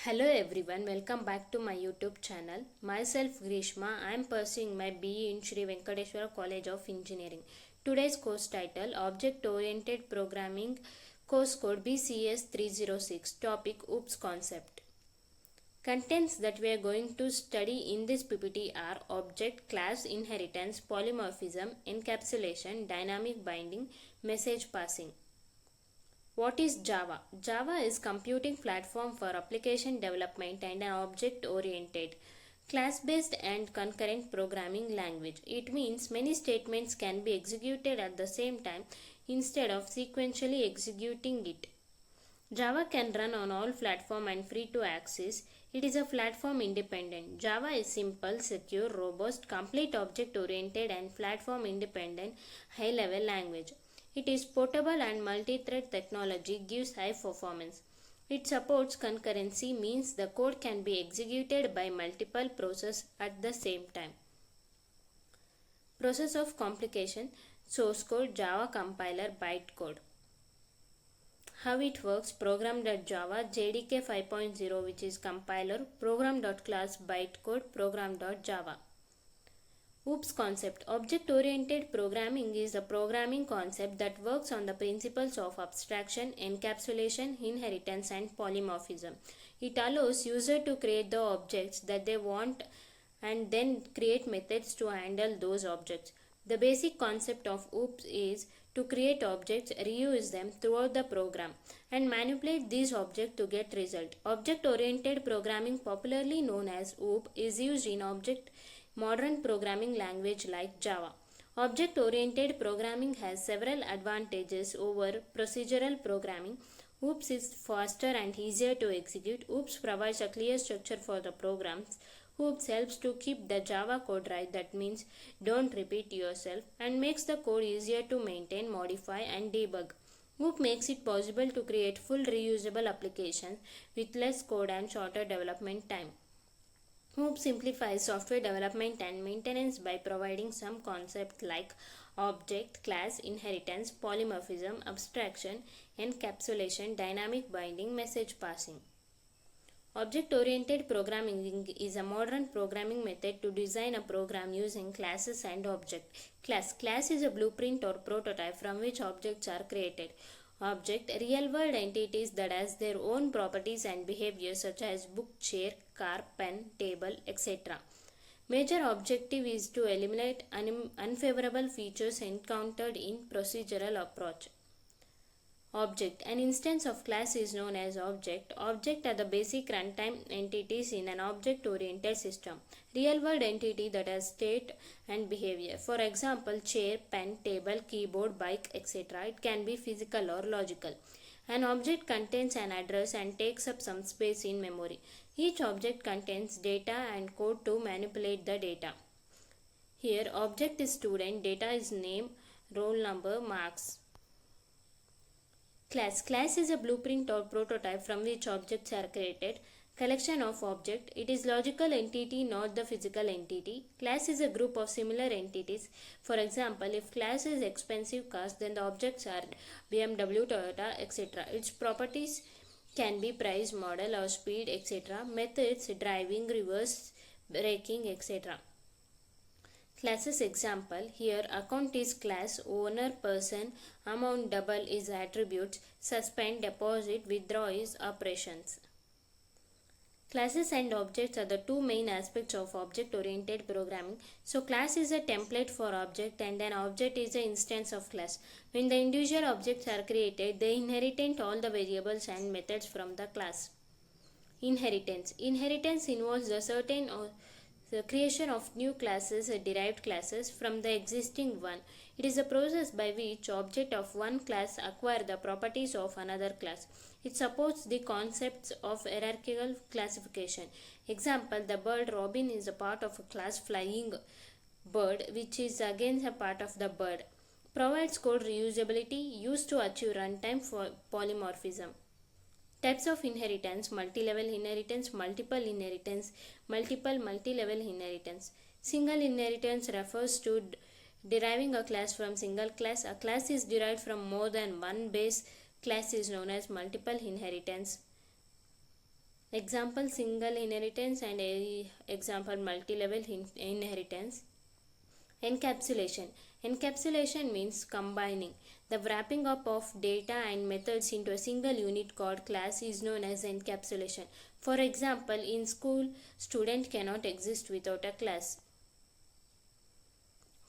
Hello everyone, welcome back to my YouTube channel. Myself Grishma, I am pursuing my BE in Sri Venkateswara College of Engineering. Today's course title Object Oriented Programming, course code BCS 306, topic OPPS concept. Contents that we are going to study in this PPT are object, class, inheritance, polymorphism, encapsulation, dynamic binding, message passing. What is Java? Java is computing platform for application development and an object-oriented, class-based and concurrent programming language. It means many statements can be executed at the same time instead of sequentially executing it. Java can run on all platform and free to access. It is a platform independent. Java is simple, secure, robust, complete object-oriented and platform independent high-level language. It is portable and multi-thread technology gives high performance. It supports concurrency, means the code can be executed by multiple processes at the same time. Process of complication: source code, Java compiler, bytecode. How it works: program.java, JDK 5.0 which is compiler, program.class, bytecode, program.java. OPPS concept. Object-oriented programming is a programming concept that works on the principles of abstraction, encapsulation, inheritance, and polymorphism. It allows user to create the objects that they want and then create methods to handle those objects. The basic concept of OPPS is to create objects, reuse them throughout the program, and manipulate these objects to get result. Object-oriented programming, popularly known as OOP, is used in modern programming language like Java. Object-oriented programming has several advantages over procedural programming. OOPS is faster and easier to execute. OOPS provides a clear structure for the programs. OOPS helps to keep the Java code right, that means don't repeat yourself, and makes the code easier to maintain, modify, and debug. OOP makes it possible to create full reusable applications with less code and shorter development time. OOP simplifies software development and maintenance by providing some concepts like object, class, inheritance, polymorphism, abstraction, encapsulation, dynamic binding, message passing. Object-oriented programming is a modern programming method to design a program using classes and objects. Class is a blueprint or prototype from which objects are created. Object, real-world entities that has their own properties and behavior such as book, chair, car, pen, table, etc. Major objective is to eliminate unfavorable features encountered in procedural approach. Object. An instance of class is known as object. Object are the basic runtime entities in an object-oriented system. Real-world entity that has state and behavior. For example, chair, pen, table, keyboard, bike, etc. It can be physical or logical. An object contains an address and takes up some space in memory. Each object contains data and code to manipulate the data. Here, object is student, data is name, roll number, marks. Class is a blueprint or prototype from which objects are created. Collection of object. It is logical entity, not the physical entity. Class is a group of similar entities. For example, if class is expensive cars, then the objects are BMW, Toyota, etc. Its properties can be price, model or speed, etc. Methods, driving, reverse, braking, etc. Classes example. Here account is class, owner person, amount double is attributes, suspend, deposit, withdraw is operations. Classes and objects are the two main aspects of object-oriented programming. So class is a template for object and an object is an instance of class. When the individual objects are created, they inherit all the variables and methods from the class. Inheritance. Inheritance involves the creation of new classes, derived classes from the existing one. It is a process by which object of one class acquire the properties of another class. It supports the concepts of hierarchical classification. Example, the bird Robin is a part of a class flying bird, which is again a part of the bird. Provides code reusability used to achieve runtime for polymorphism. Types of inheritance: multi-level inheritance, multiple inheritance, multi-level inheritance. Single inheritance refers to deriving a class from single class. A class is derived from more than one base class is known as multiple inheritance. Example single inheritance and example multi-level inheritance. Encapsulation. Encapsulation means combining. The wrapping up of data and methods into a single unit called class is known as encapsulation. For example, in school, student cannot exist without a class.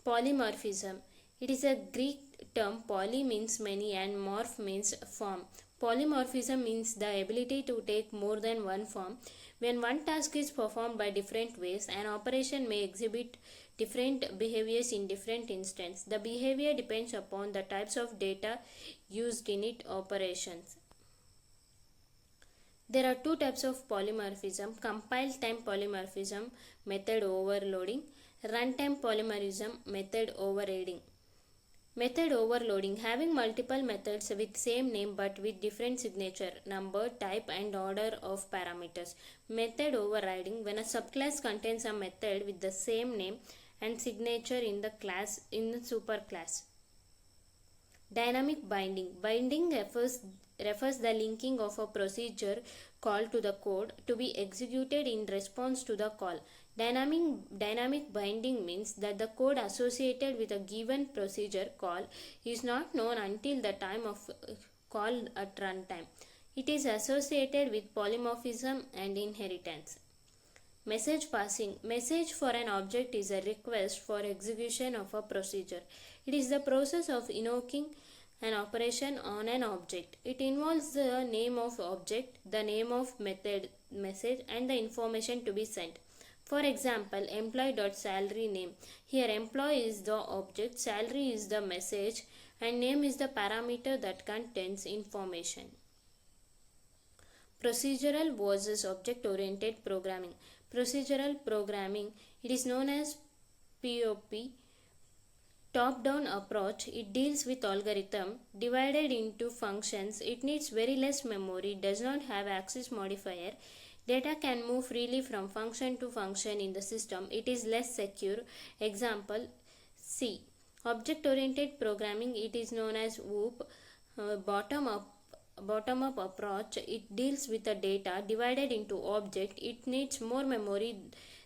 Polymorphism. It is a Greek term. Poly means many and morph means form. Polymorphism means the ability to take more than one form. When one task is performed by different ways, an operation may exhibit different behaviors in different instances. The behavior depends upon the types of data used in its operations. There are two types of polymorphism: compile time polymorphism, method overloading; runtime polymorphism, method overriding. Method overloading: having multiple methods with same name but with different signature, number, type and order of parameters. Method overriding: when a subclass contains a method with the same name and signature in the class in the superclass. Dynamic binding. Binding refers the linking of a procedure call to the code to be executed in response to the call. Dynamic binding means that the code associated with a given procedure call is not known until the time of call at runtime. It is associated with polymorphism and inheritance. Message passing. Message for an object is a request for execution of a procedure. It is the process of invoking an operation on an object. It involves the name of object, the name of message and the information to be sent. For example, employee.salary name. Here employee is the object, salary is the message and name is the parameter that contains information. Procedural versus object-oriented programming. Procedural programming, it is known as POP, top-down approach. It deals with algorithm divided into functions. It needs very less memory, does not have access modifier. Data can move freely from function to function in the system. It is less secure. Example C. Object-oriented programming, it is known as OOP, bottom-up approach. It deals with the data divided into object. It needs more memory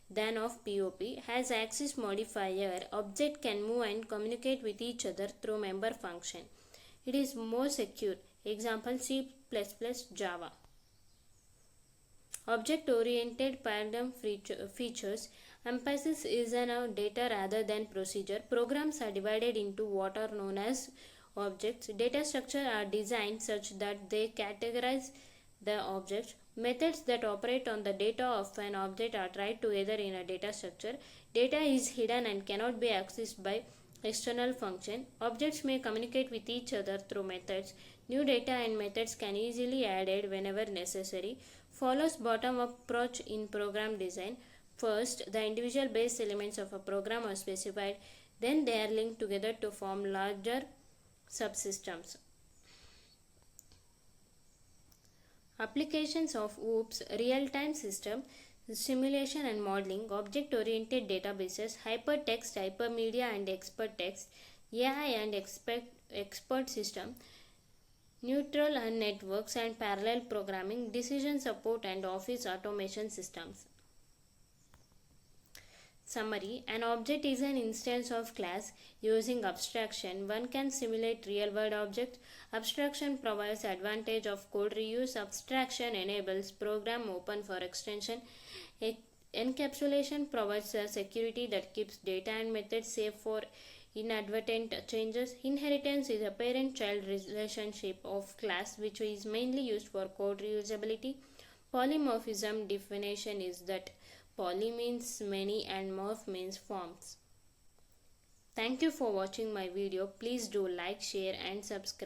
than of POP, has access modifier. Object can move and communicate with each other through member function. It is more secure. Example C++, Java. Object-oriented paradigm features. Emphasis is on data rather than procedure. Programs are divided into what are known as objects. Data structures are designed such that they categorize the objects. Methods that operate on the data of an object are tried together in a data structure. Data is hidden and cannot be accessed by external function. Objects may communicate with each other through methods. New data and methods can easily added whenever necessary. Follows bottom-up approach in program design. First, the individual base elements of a program are specified. Then they are linked together to form larger subsystems. Applications of OOPS: real-time system, simulation and modeling, object-oriented databases, hypertext, hypermedia and expert text, AI and expert system, neutral and networks and parallel programming, decision support and office automation systems. Summary: an object is an instance of class. Using abstraction, one can simulate real-world objects. Abstraction provides advantage of code reuse. Abstraction enables program open for extension. Encapsulation provides a security that keeps data and methods safe for inadvertent changes. Inheritance is a parent-child relationship of class which is mainly used for code reusability. Polymorphism definition is that poly means many and morph means forms. Thank you for watching my video. Please do like, share and subscribe.